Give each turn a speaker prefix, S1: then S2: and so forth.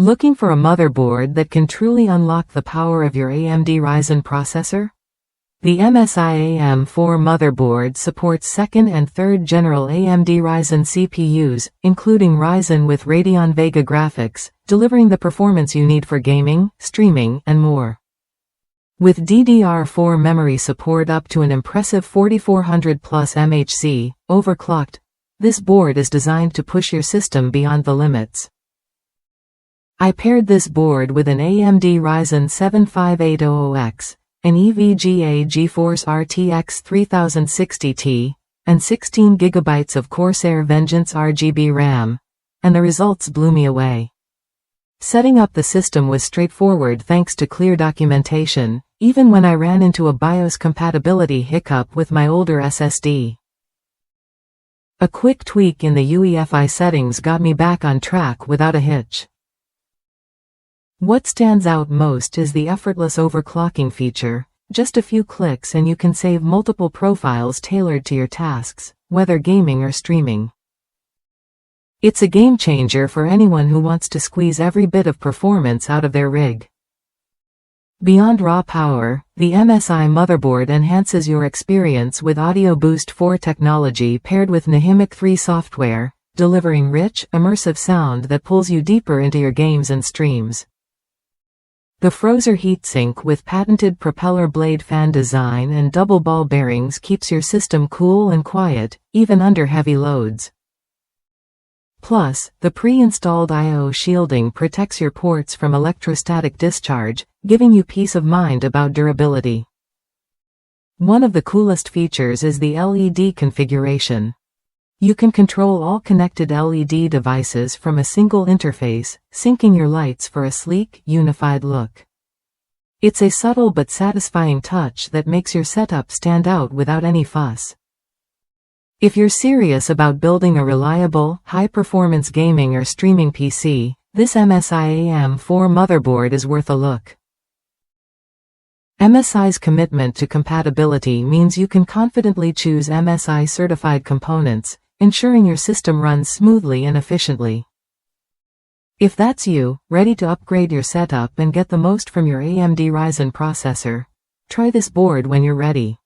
S1: Looking for a motherboard that can truly unlock the power of your AMD Ryzen processor? The MSI AM4 motherboard supports 2nd and 3rd Gen AMD Ryzen CPUs, including Ryzen with Radeon Vega Graphics, delivering the performance you need for gaming, streaming, and more. With DDR4 memory support up to an impressive 4400 plus MHz, overclocked, this board is designed to push your system beyond the limits. I paired this board with an AMD Ryzen 7 5800X, an EVGA GeForce RTX 3060Ti, and 16 GB of Corsair Vengeance RGB RAM, and the results blew me away. Setting up the system was straightforward thanks to clear documentation, even when I ran into a BIOS compatibility hiccup with my older SSD. A quick tweak in the UEFI settings got me back on track without a hitch. What stands out most is the effortless overclocking feature. Just a few clicks and you can save multiple profiles tailored to your tasks, whether gaming or streaming. It's a game changer for anyone who wants to squeeze every bit of performance out of their rig. Beyond raw power, the MSI motherboard enhances your experience with Audio Boost 4 technology paired with Nahimic 3 software, delivering rich, immersive sound that pulls you deeper into your games and streams. The Frozr heatsink with patented propeller blade fan design and double ball bearings keeps your system cool and quiet, even under heavy loads. Plus, the pre-installed I/O shielding protects your ports from electrostatic discharge, giving you peace of mind about durability. One of the coolest features is the LED configuration. You can control all connected LED devices from a single interface, syncing your lights for a sleek, unified look. It's a subtle but satisfying touch that makes your setup stand out without any fuss. If you're serious about building a reliable, high-performance gaming or streaming PC, this MSI AM4 motherboard is worth a look. MSI's commitment to compatibility means you can confidently choose MSI-certified components, ensuring your system runs smoothly and efficiently. If that's you, ready to upgrade your setup and get the most from your AMD Ryzen processor, try this board when you're ready.